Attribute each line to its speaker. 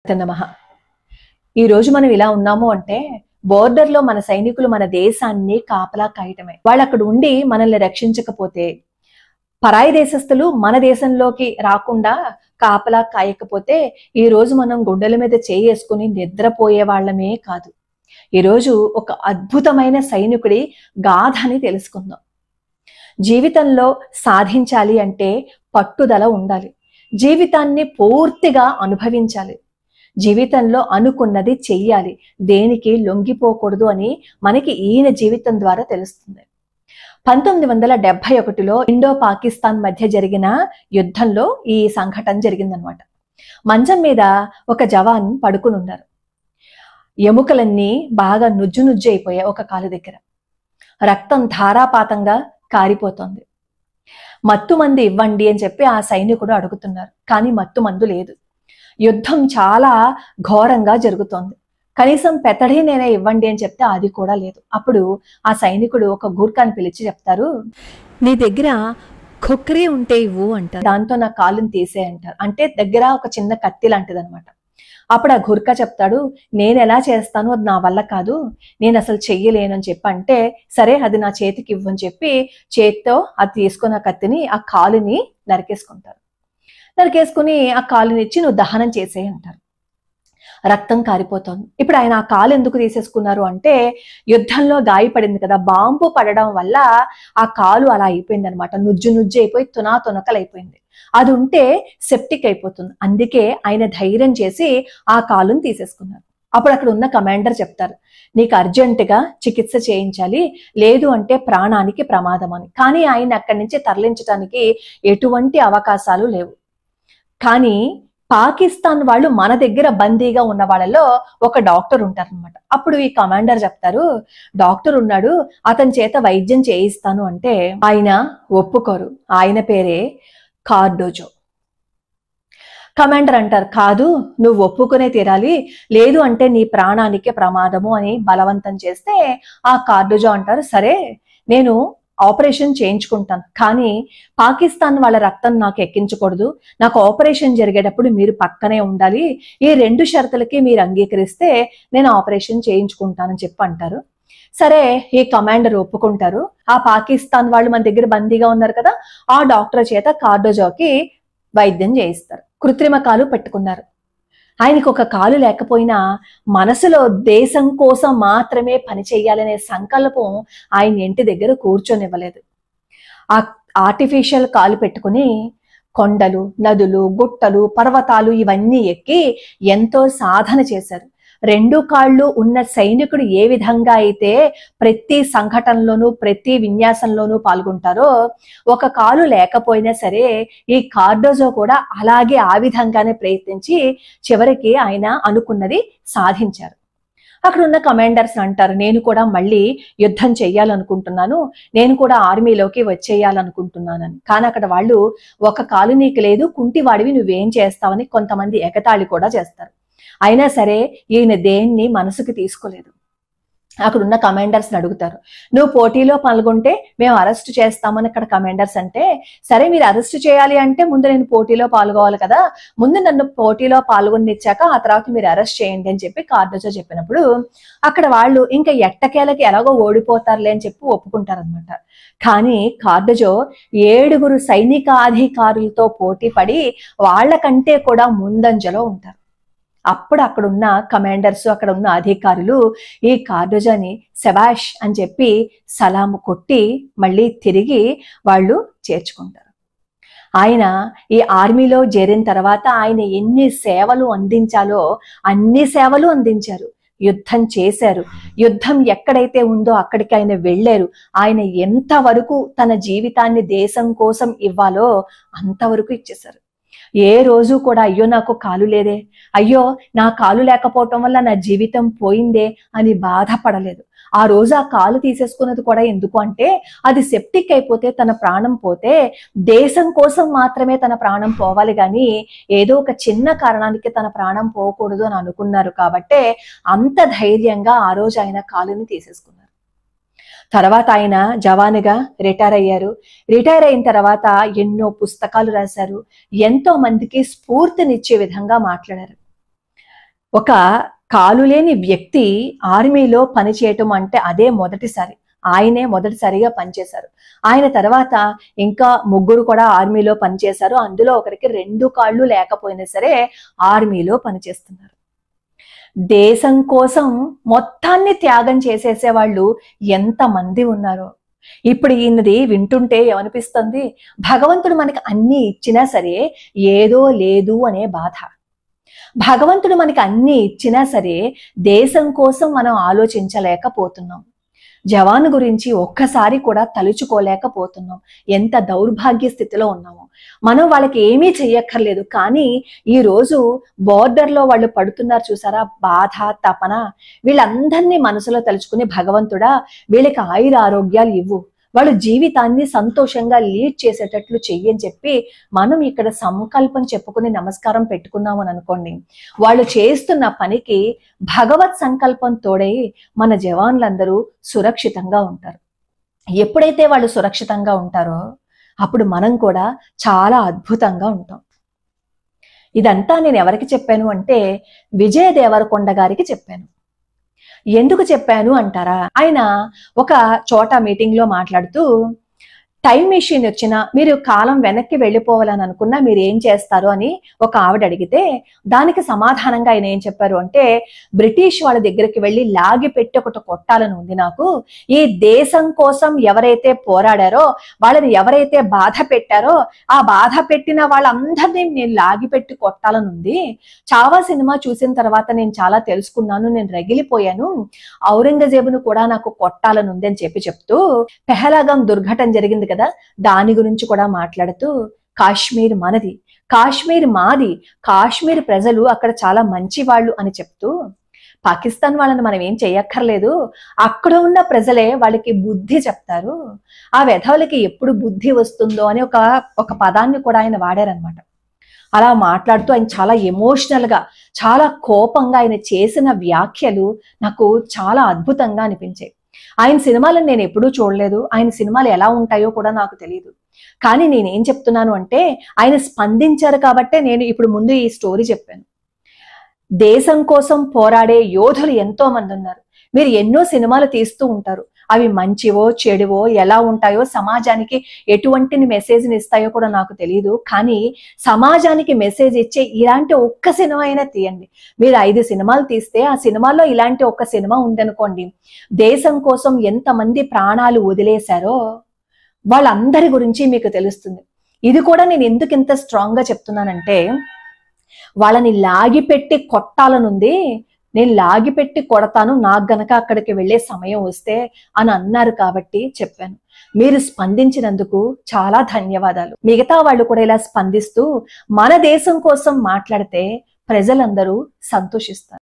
Speaker 1: నమః. ఈ రోజు మనం ఇలా ఉన్నాము అంటే బోర్డర్ లో మన సైనికులు మన దేశాన్ని కాపలా కాయటమే. వాళ్ళు అక్కడ ఉండి మనల్ని రక్షించకపోతే, పరాయి దేశస్తులు మన దేశంలోకి రాకుండా కాపలా కాయకపోతే ఈ రోజు మనం గుండెల మీద చేసుకుని నిద్రపోయే వాళ్ళమే కాదు. ఈ రోజు ఒక అద్భుతమైన సైనికుడి గాథని తెలుసుకుందాం. జీవితంలో సాధించాలి అంటే పట్టుదల ఉండాలి. జీవితాన్ని పూర్తిగా అనుభవించాలి. జీవితంలో అనుకున్నది చెయ్యాలి, దేనికి లొంగిపోకూడదు అని మనకి ఈయన జీవితం ద్వారా తెలుస్తుంది. 1971లో ఇండో పాకిస్తాన్ మధ్య జరిగిన యుద్ధంలో ఈ సంఘటన జరిగిందనమాట. మంచం మీద ఒక జవాన్ పడుకుని ఉన్నారు. ఎముకలన్నీ బాగా నుజ్జు నుజ్జు అయిపోయాయి. ఒక కాలు దగ్గర రక్తం ధారాపాతంగా కారిపోతోంది. మత్తు మందు ఇవ్వండి అని చెప్పి ఆ సైనికుడు అడుగుతున్నారు, కానీ మత్తు మందు లేదు. యుద్ధం చాలా ఘోరంగా జరుగుతోంది. కనీసం పెతడీనైనా ఇవ్వండి అని చెప్తే అది కూడా లేదు. అప్పుడు ఆ సైనికుడు ఒక గూర్ఖాని పిలిచి చెప్తారు, నీ దగ్గర ఖొక్రీ ఉంటే ఇవ్వు అంటారు. దాంతో నా కాలుని తీసే అంటారు. అంటే దగ్గర ఒక చిన్న కత్తి లాంటిది అనమాట. అప్పుడు ఆ గుర్ఖా చెప్తాడు, నేను ఎలా చేస్తాను, అది నా వల్ల కాదు, నేను అసలు చెయ్యలేను అని చెప్పి అంటే, సరే అది నా చేతికి ఇవ్వు అని చెప్పి చేతితో అది తీసుకున్న కత్తిని ఆ కాలుని నరికేసుకుంటారు. నరికేసుకుని ఆ కాలుని ఇచ్చి నువ్వు దహనం చేసేయి అంటారు. రక్తం కారిపోతుంది. ఇప్పుడు ఆయన ఆ కాలు ఎందుకు తీసేసుకున్నారు అంటే, యుద్ధంలో గాయపడింది కదా, బాంబు పడడం వల్ల ఆ కాలు అలా అయిపోయింది అనమాట. నుజ్జు నుజ్జు అయిపోయి తునకలు అయిపోయింది. అది ఉంటే సెప్టిక్ అయిపోతుంది. అందుకే ఆయన ధైర్యం చేసి ఆ కాలుని తీసేసుకున్నారు. అప్పుడు అక్కడ ఉన్న కమాండర్ చెప్తారు, నీకు అర్జెంటుగా చికిత్స చేయించాలి, లేదు అంటే ప్రాణానికి ప్రమాదం అని. కానీ ఆయన అక్కడి నుంచి తరలించడానికి ఎటువంటి అవకాశాలు లేవు. కానీ పాకిస్తాన్ వాళ్ళు మన దగ్గర బందీగా ఉన్న వాళ్ళలో ఒక డాక్టర్ ఉంటారనమాట. అప్పుడు ఈ కమాండర్ చెప్తారు, డాక్టర్ ఉన్నాడు, అతని చేత వైద్యం చేయిస్తాను అంటే ఆయన ఒప్పుకోరు. ఆయన పేరే కార్డోజో. కమాండర్ అంటారు, కాదు నువ్వు ఒప్పుకునే తీరాలి, లేదు అంటే నీ ప్రాణానికి ప్రమాదము అని బలవంతం చేస్తే ఆ కార్డోజో అంటారు, సరే నేను ఆపరేషన్ చేయించుకుంటాను, కానీ పాకిస్తాన్ వాళ్ళ రక్తం నాకు ఎక్కించకూడదు, నాకు ఆపరేషన్ జరిగేటప్పుడు మీరు పక్కనే ఉండాలి, ఈ 2 షరతులకి మీరు అంగీకరిస్తే నేను ఆపరేషన్ చేయించుకుంటానని చెప్పి అంటారు. సరే ఈ కమాండర్ ఒప్పుకుంటారు. ఆ పాకిస్తాన్ వాళ్ళు మన దగ్గర బందీగా ఉన్నారు కదా, ఆ డాక్టర్ చేత కార్డోజోకి వైద్యం చేయిస్తారు. కృత్రిమ కాలు పెట్టుకున్నారు. ఆయనకు ఒక కాలు లేకపోయినా మనసులో దేశం కోసం మాత్రమే పని చెయ్యాలనే సంకల్పం ఆయన ఇంటి దగ్గర కూర్చొనివ్వలేదు. ఆ ఆర్టిఫిషియల్ కాలు పెట్టుకుని కొండలు, నదులు, గుట్టలు, పర్వతాలు ఇవన్నీ ఎక్కి ఎంతో సాధన చేశారు. 2 కాళ్ళు ఉన్న సైనికుడు ఏ విధంగా అయితే ప్రతి సంఘటనలోనూ ప్రతి విన్యాసంలోనూ పాల్గొంటారో, ఒక కాలు లేకపోయినా సరే ఈ కార్డోజో కూడా అలాగే ఆ విధంగానే ప్రయత్నించి చివరికి ఆయన అనుకున్నది సాధించారు. అక్కడ ఉన్న కమాండర్స్ అంటారు, నేను కూడా మళ్ళీ యుద్ధం చెయ్యాలనుకుంటున్నాను, నేను కూడా ఆర్మీలోకి వచ్చేయాలనుకుంటున్నానని. కానీ అక్కడ వాళ్ళు, ఒక కాలు నీకు లేదు, కుంటివాడివి నువ్వేం చేస్తావని కొంతమంది ఎగతాళి కూడా చేస్తారు. అయినా సరే ఈయన దేన్ని మనసుకు తీసుకోలేదు. అక్కడ ఉన్న కమాండర్స్ అడుగుతారు, నువ్వు పోటీలో పాల్గొంటే మేము అరెస్ట్ చేస్తామని అక్కడ కమాండర్స్ అంటే, సరే మీరు అరెస్ట్ చేయాలి అంటే ముందు నేను పోటీలో పాల్గొవాలి కదా, ముందు నన్ను పోటీలో పాల్గొనిచ్చాక ఆ తర్వాత మీరు అరెస్ట్ చేయండి అని చెప్పి కార్డోజో చెప్పినప్పుడు అక్కడ వాళ్ళు ఇంకా ఎట్టకేలకి ఎలాగో ఓడిపోతారులే అని చెప్పి ఒప్పుకుంటారనమాట. కానీ కార్డోజో 7 సైనికాధికారులతో పోటీ పడి వాళ్ళకంటే కూడా ముందంజలో ఉంటారు. అప్పుడు అక్కడున్న కమాండర్స్, అక్కడ ఉన్న అధికారులు ఈ కార్డోజోని శబాష్ అని చెప్పి సలాము కొట్టి మళ్ళీ తిరిగి వాళ్ళు చేర్చుకుంటారు. ఆయన ఈ ఆర్మీలో చేరిన తర్వాత ఆయన ఎన్ని సేవలు అందించాలో అన్ని సేవలు అందించారు. యుద్ధం చేశారు. యుద్ధం ఎక్కడైతే ఉందో అక్కడికి ఆయన వెళ్ళారు. ఆయన ఎంతవరకు తన జీవితాన్ని దేశం కోసం ఇవ్వాలో అంతవరకు ఇచ్చేశారు. ఏ రోజు కూడా అయ్యో నాకు కాలు లేదే, అయ్యో నా కాలు లేకపోవటం వల్ల నా జీవితం పోయిందే అని బాధపడలేదు. ఆ రోజు ఆ కాలు తీసేసుకున్నది కూడా ఎందుకు అంటే, అది సెప్టిక్ అయిపోతే తన ప్రాణం పోతే దేశం కోసం మాత్రమే తన ప్రాణం పోవాలి, కానీ ఏదో ఒక చిన్న కారణానికి తన ప్రాణం పోకూడదు అని అనుకున్నారు. కాబట్టే అంత ధైర్యంగా ఆ రోజు ఆయన కాలుని తీసేసుకున్నారు. తర్వాత ఆయన జవానుగా రిటైర్ అయ్యారు. రిటైర్ అయిన తర్వాత ఎన్నో పుస్తకాలు రాశారు. ఎంతో మందికి స్ఫూర్తినిచ్చే విధంగా మాట్లాడారు. ఒక కాలు లేని వ్యక్తి ఆర్మీలో పనిచేయటం అంటే అదే మొదటిసారి. ఆయనే మొదటిసారిగా పనిచేశారు. ఆయన తర్వాత ఇంకా ముగ్గురు కూడా ఆర్మీలో పనిచేశారు. అందులో ఒకరికి 2 కాళ్ళు లేకపోయినా సరే ఆర్మీలో పనిచేస్తున్నారు. దేశం కోసం మొత్తాన్ని త్యాగం చేసేసే వాళ్ళు ఎంతమంది ఉన్నారో. ఇప్పుడు ఈయనది వింటుంటే ఏమనిపిస్తుంది? భగవంతుడు మనకి అన్ని ఇచ్చినా సరే ఏదో లేదు అనే బాధ. భగవంతుడు మనకి అన్ని ఇచ్చినా సరే దేశం కోసం మనం ఆలోచించలేకపోతున్నాం. జవాను గురించి ఒక్కసారి కూడా తలుచుకోలేకపోతున్నాం. ఎంత దౌర్భాగ్య స్థితిలో ఉన్నామో. మనం వాళ్ళకి ఏమీ చెయ్యక్కర్లేదు, కానీ ఈ రోజు బోర్డర్లో వాళ్ళు పడుతున్నారు చూసారా, బాధ, తపన. వీళ్ళందరినీ మనసులో తలుచుకుని, భగవంతుడా వీళ్ళకి ఆయుర ఆరోగ్యాలు ఇవ్వు, వాళ్ళ జీవితాన్ని సంతోషంగా లీడ్ చేసేటట్లు చెయ్యని చెప్పి మనం ఇక్కడ సంకల్పం చెప్పుకుని నమస్కారం పెట్టుకున్నామని అనుకోండి, వాళ్ళు చేస్తున్న పనికి భగవత్ సంకల్పం తోడై మన జవాన్లందరూ సురక్షితంగా ఉంటారు. ఎప్పుడైతే వాళ్ళు సురక్షితంగా ఉంటారో అప్పుడు మనం కూడా చాలా అద్భుతంగా ఉంటాం. ఇదంతా నేను ఎవరికి చెప్పాను అంటే విజయ దేవరకొండ గారికి చెప్పాను. ఎందుకు చెప్పాను అంటారా? ఆయన ఒక చోట మీటింగ్ లో మాట్లాడుతూ, టైం మెషిన్ వచ్చినా మీరు కాలం వెనక్కి వెళ్ళిపోవాలని అనుకున్నా మీరు ఏం చేస్తారు అని ఒక ఆవిడ అడిగితే దానికి సమాధానంగా ఆయన ఏం చెప్పారు అంటే, బ్రిటిష్ వాళ్ళ దగ్గరికి వెళ్ళి లాగి పెట్టి ఒకటి కొట్టాలని ఉంది నాకు. ఈ దేశం కోసం ఎవరైతే పోరాడారో, వాళ్ళని ఎవరైతే బాధ పెట్టారో, ఆ బాధ పెట్టిన వాళ్ళందరినీ నేను లాగి పెట్టి కొట్టాలని ఉంది. చావా సినిమా చూసిన తర్వాత నేను చాలా తెలుసుకున్నాను, నేను రగిలిపోయాను. ఔరంగజేబును కూడా నాకు కొట్టాలని ఉంది అని చెప్తూ, పెహలాగాం దుర్ఘటన జరిగింది కదా, దాని గురించి కూడా మాట్లాడుతూ, కాశ్మీర్ మనది, కాశ్మీర్ మాది, కాశ్మీర్ ప్రజలు అక్కడ చాలా మంచి వాళ్ళు అని చెప్తూ, పాకిస్తాన్ వాళ్ళని మనం ఏం చెయ్యక్కర్లేదు, అక్కడ ఉన్న ప్రజలే వాళ్ళకి బుద్ధి చెప్తారు, ఆ వెధవలకి ఎప్పుడు బుద్ధి వస్తుందో అని ఒక పదాన్ని కూడా ఆయన వాడారనమాట. అలా మాట్లాడుతూ ఆయన చాలా ఎమోషనల్ గా, చాలా కోపంగా ఆయన చేసిన వ్యాఖ్యలు నాకు చాలా అద్భుతంగా అనిపించాయి. ఆయన సినిమాలను నేను ఎప్పుడూ చూడలేదు, ఆయన సినిమాలు ఎలా ఉంటాయో కూడా నాకు తెలియదు. కానీ నేనేం చెప్తున్నాను అంటే, ఆయన స్పందించారు కాబట్టే నేను ఇప్పుడు ముందు ఈ స్టోరీ చెప్పాను. దేశం కోసం పోరాడే యోధులు ఎంతో మంది ఉన్నారు. మీరు ఎన్నో సినిమాలు తీస్తూ ఉంటారు, అవి మంచివో చెడువో ఎలా ఉంటాయో, సమాజానికి ఎటువంటి మెసేజ్ని ఇస్తాయో కూడా నాకు తెలియదు. కానీ సమాజానికి మెసేజ్ ఇచ్చే ఇలాంటి ఒక్క సినిమా అయినా తీయండి. మీరు 5 సినిమాలు తీస్తే ఆ సినిమాల్లో ఇలాంటి ఒక్క సినిమా ఉందనుకోండి, దేశం కోసం ఎంతమంది ప్రాణాలు వదిలేశారో వాళ్ళందరి గురించి మీకు తెలుస్తుంది. ఇది కూడా నేను ఎందుకు ఇంత స్ట్రాంగ్ గా చెప్తున్నానంటే, వాళ్ళని లాగిపెట్టి కొట్టాలనుంది, నేను లాగిపెట్టి కొడతాను నాకు గనక అక్కడికి వెళ్ళే సమయం వస్తే అని అన్నారు కాబట్టి చెప్పాను. మీరు స్పందించినందుకు చాలా ధన్యవాదాలు. మిగతా వాళ్ళు కూడా ఇలా స్పందిస్తూ మన దేశం కోసం మాట్లాడితే ప్రజలందరూ సంతోషిస్తారు.